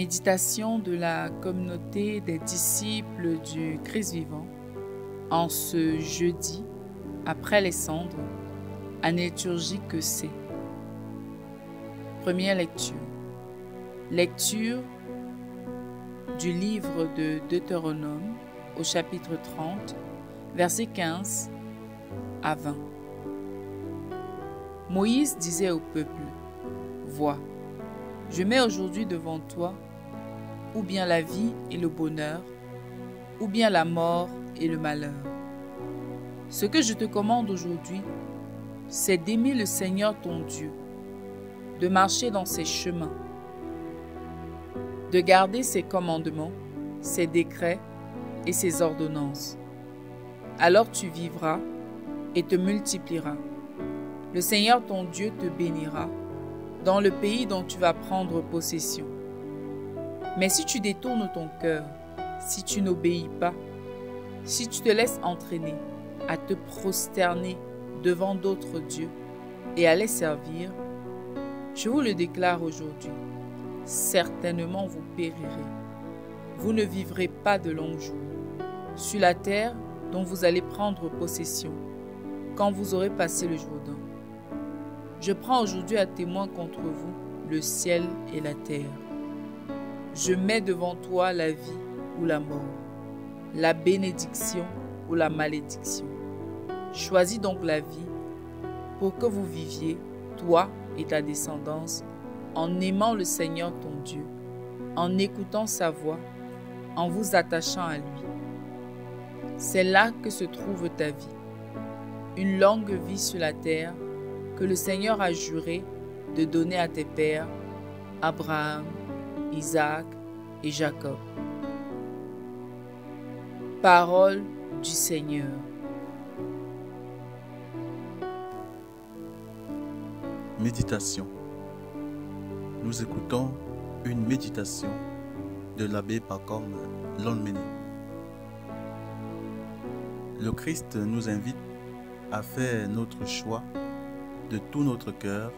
Méditation de la communauté des disciples du Christ vivant en ce jeudi après les cendres, année liturgique C. Première lecture. Lecture du livre de Deutéronome au chapitre 30, versets 15 à 20. Moïse disait au peuple, « Vois, je mets aujourd'hui devant toi ou bien la vie et le bonheur, ou bien la mort et le malheur. Ce que je te commande aujourd'hui, c'est d'aimer le Seigneur ton Dieu, de marcher dans ses chemins, de garder ses commandements, ses décrets et ses ordonnances. Alors tu vivras et te multiplieras. Le Seigneur ton Dieu te bénira dans le pays dont tu vas prendre possession. Mais si tu détournes ton cœur, si tu n'obéis pas, si tu te laisses entraîner à te prosterner devant d'autres dieux et à les servir, je vous le déclare aujourd'hui, certainement vous périrez. Vous ne vivrez pas de longs jours sur la terre dont vous allez prendre possession quand vous aurez passé le Jourdain. Je prends aujourd'hui à témoin contre vous le ciel et la terre. Je mets devant toi la vie ou la mort, la bénédiction ou la malédiction. Choisis donc la vie pour que vous viviez, toi et ta descendance, en aimant le Seigneur ton Dieu, en écoutant sa voix, en vous attachant à lui. C'est là que se trouve ta vie, une longue vie sur la terre que le Seigneur a juré de donner à tes pères, Abraham, Isaac et Jacob. Parole du Seigneur. Méditation. Nous écoutons une méditation de l'abbé Pacôme Longmeny. Le Christ nous invite à faire notre choix de tout notre cœur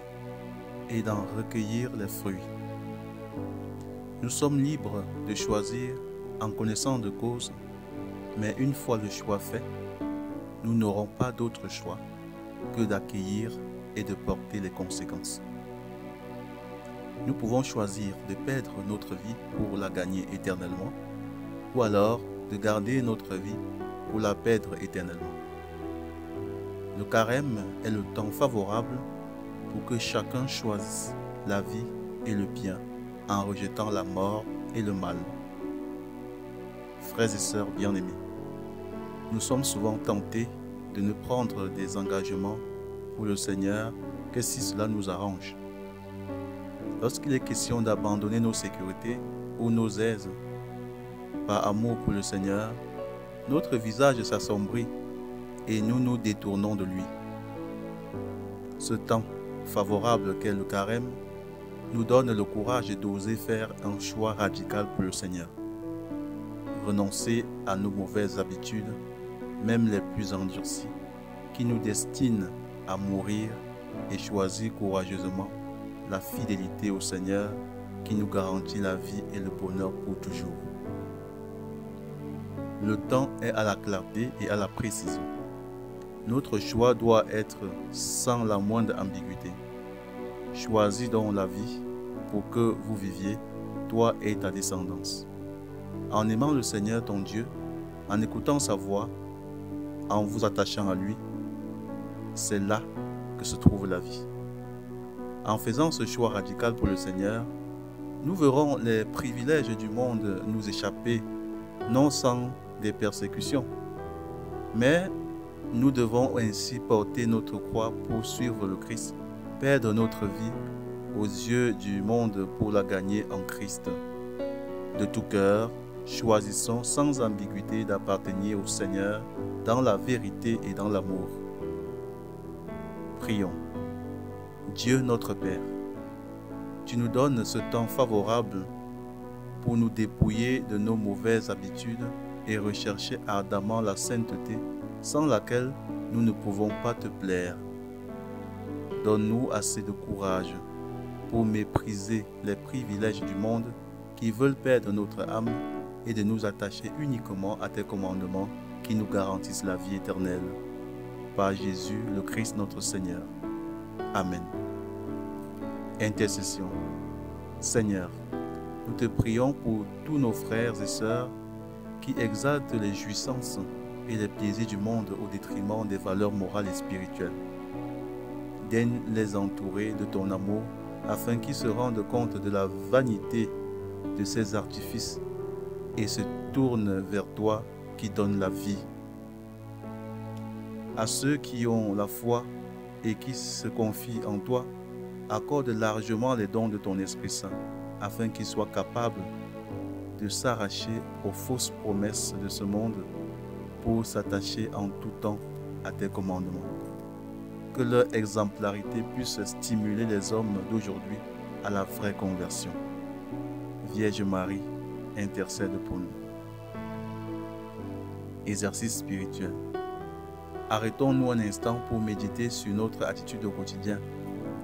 et d'en recueillir les fruits. Nous sommes libres de choisir en connaissance de cause, mais une fois le choix fait, nous n'aurons pas d'autre choix que d'accueillir et de porter les conséquences. Nous pouvons choisir de perdre notre vie pour la gagner éternellement, ou alors de garder notre vie pour la perdre éternellement. Le carême est le temps favorable pour que chacun choisisse la vie et le bien en rejetant la mort et le mal. Frères et sœurs bien-aimés, nous sommes souvent tentés de ne prendre des engagements pour le Seigneur que si cela nous arrange. Lorsqu'il est question d'abandonner nos sécurités ou nos aises par amour pour le Seigneur, notre visage s'assombrit et nous nous détournons de lui. Ce temps favorable qu'est le carême nous donne le courage d'oser faire un choix radical pour le Seigneur. Renoncer à nos mauvaises habitudes, même les plus endurcies, qui nous destinent à mourir, et choisir courageusement la fidélité au Seigneur qui nous garantit la vie et le bonheur pour toujours. Le temps est à la clarté et à la précision. Notre choix doit être sans la moindre ambiguïté. Choisis donc la vie pour que vous viviez, toi et ta descendance. En aimant le Seigneur ton Dieu, en écoutant sa voix, en vous attachant à lui, c'est là que se trouve la vie. En faisant ce choix radical pour le Seigneur, nous verrons les privilèges du monde nous échapper, non sans des persécutions, mais nous devons ainsi porter notre croix pour suivre le Christ, perdre notre vie aux yeux du monde pour la gagner en Christ. De tout cœur, choisissons sans ambiguïté d'appartenir au Seigneur dans la vérité et dans l'amour. Prions. Dieu notre Père, tu nous donnes ce temps favorable pour nous dépouiller de nos mauvaises habitudes et rechercher ardemment la sainteté sans laquelle nous ne pouvons pas te plaire. Donne-nous assez de courage pour mépriser les privilèges du monde qui veulent perdre notre âme et de nous attacher uniquement à tes commandements qui nous garantissent la vie éternelle. Par Jésus, le Christ notre Seigneur. Amen. Intercession. Seigneur, nous te prions pour tous nos frères et sœurs qui exaltent les jouissances et les plaisirs du monde au détriment des valeurs morales et spirituelles. Daigne les entourer de ton amour afin qu'ils se rendent compte de la vanité de ces artifices et se tournent vers toi qui donne la vie. À ceux qui ont la foi et qui se confient en toi, accorde largement les dons de ton Esprit Saint, afin qu'ils soient capables de s'arracher aux fausses promesses de ce monde pour s'attacher en tout temps à tes commandements. Que leur exemplarité puisse stimuler les hommes d'aujourd'hui à la vraie conversion. Vierge Marie, intercède pour nous. Exercice spirituel. Arrêtons-nous un instant pour méditer sur notre attitude au quotidien.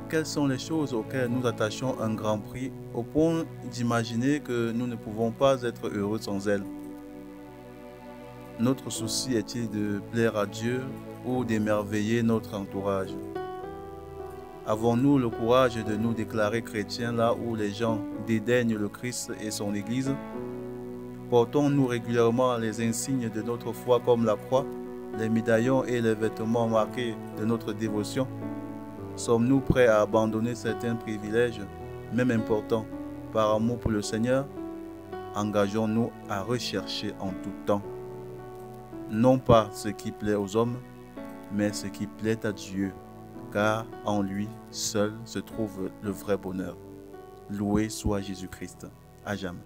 Quelles sont les choses auxquelles nous attachons un grand prix au point d'imaginer que nous ne pouvons pas être heureux sans elles? Notre souci est-il de plaire à Dieu ou d'émerveiller notre entourage? Avons-nous le courage de nous déclarer chrétiens là où les gens dédaignent le Christ et son Église? Portons-nous régulièrement les insignes de notre foi comme la croix, les médaillons et les vêtements marqués de notre dévotion? Sommes-nous prêts à abandonner certains privilèges, même importants, par amour pour le Seigneur? Engageons-nous à rechercher en tout temps, non pas ce qui plaît aux hommes, mais ce qui plaît à Dieu, car en lui seul se trouve le vrai bonheur. Loué soit Jésus-Christ. À jamais.